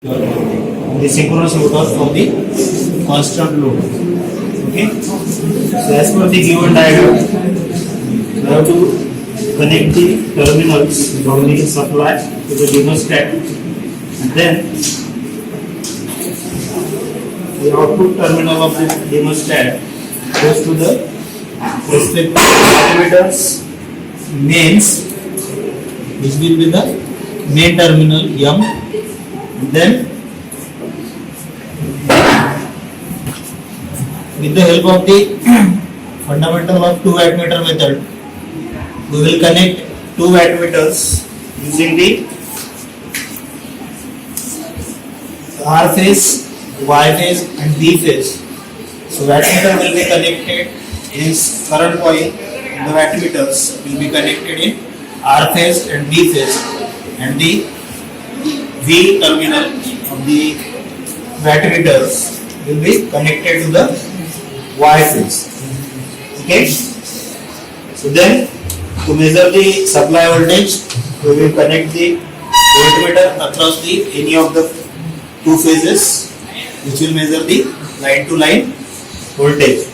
the synchronous motor for the constant load. Okay. So as per the given diagram, we have to connect the terminals from the supply to the thermostat, and then the output terminal of the thermostat goes to the respective parameters mains, which will be the main terminal M. Then with the help of the fundamental of two wattmeter method, we will connect two wattmeters using the R phase, Y phase and B phase. So wattmeter will be connected in current coil, the wattmeters will be connected in R phase and B phase, and the V terminal of the wattmeters will be connected to the Y phase. Okay. So then, to measure the supply voltage, we will connect the voltmeter across the any of the two phases, which will measure the line to line voltage.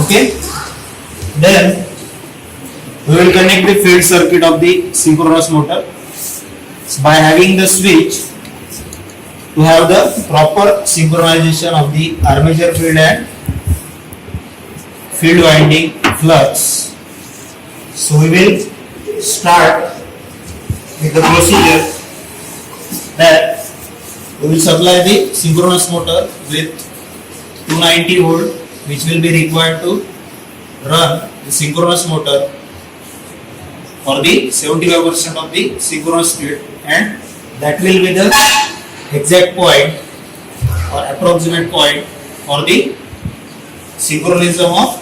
Okay. Then we will connect the field circuit of the synchronous motor by having the switch to have the proper synchronization of the armature field and field winding flux. So we will start with the procedure that we will supply the synchronous motor with 290 volt, which will be required to run the synchronous motor for the 75% of the synchronous speed, and that will be the exact point or approximate point for the synchronism of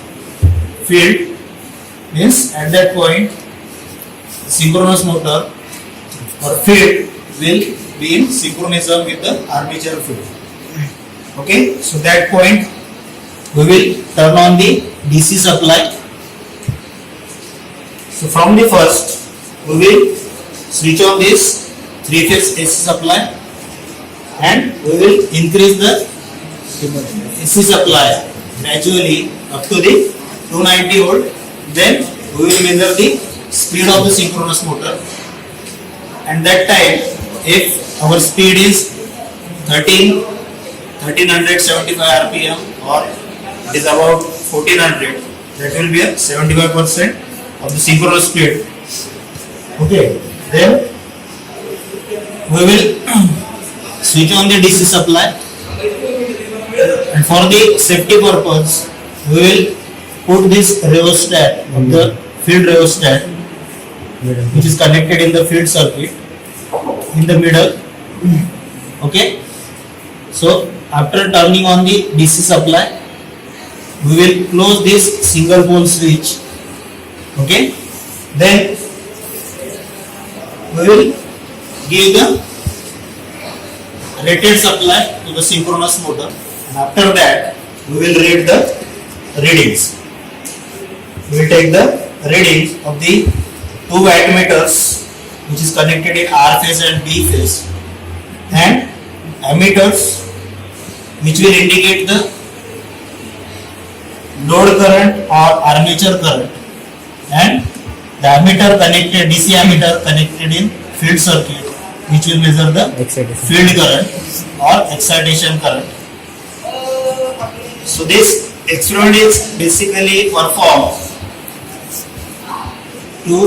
field. Means at that point the synchronous motor or field will be in synchronism with the armature field. Okay, so that point we will turn on the DC supply. So from the first, we will switch on this 3-phase AC supply, and we will increase the AC supply gradually up to the 290 volt. Then we will measure the speed of the synchronous motor, and that time if our speed is 1375 rpm or it is about 1400, that will be a 75% of the synchronous speed. Okay, then we will switch on the DC supply, and for the safety purpose we will put this rheostat of the field rheostat, which is connected in the field circuit, in the middle. Okay, so after turning on the DC supply, we will close this single pole switch. Okay, then we will give the rated supply to the synchronous motor, and after that we will read the readings. We will take the readings of the two wattmeters, which is connected in R phase and B phase, and ammeters, which will indicate the load current or armature current, and the ammeter connected, DC ammeter connected in field circuit, which will measure the field current or excitation current. So this experiment is basically performed to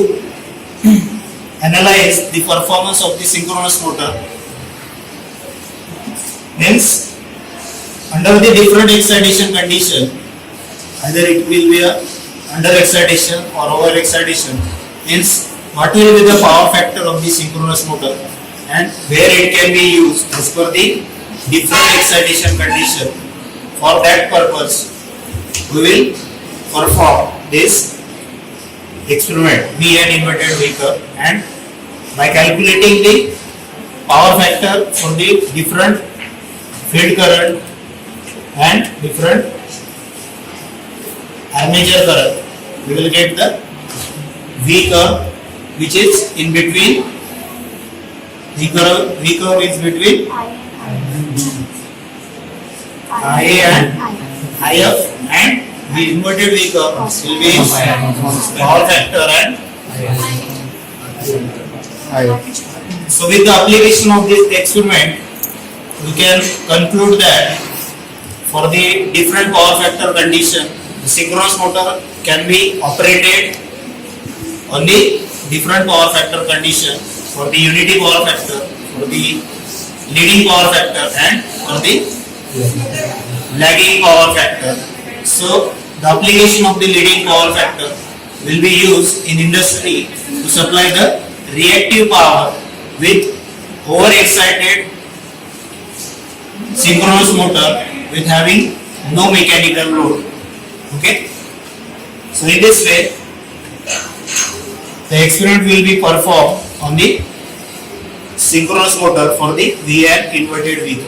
analyze the performance of the synchronous motor. Hence, under the different excitation condition, either it will be a under excitation or over excitation, means what will be the power factor of the synchronous motor and where it can be used as per the different excitation condition. For that purpose, we will perform this experiment, me and inverted vehicle, and by calculating the power factor for the different field current and different armature current, we will get the V curve, which is in between V curve is between IA and IF, and the inverted V curve will be power factor and so with the application of this experiment we can conclude that for the different power factor condition the synchronous motor can be operated on the different power factor condition for the unity power factor, for the leading power factor and for the lagging power factor. So the application of the leading power factor will be used in industry to supply the reactive power with overexcited synchronous motor with having no mechanical load. Okay. So in this way the experiment will be performed on the synchronous motor for the V and inverted V.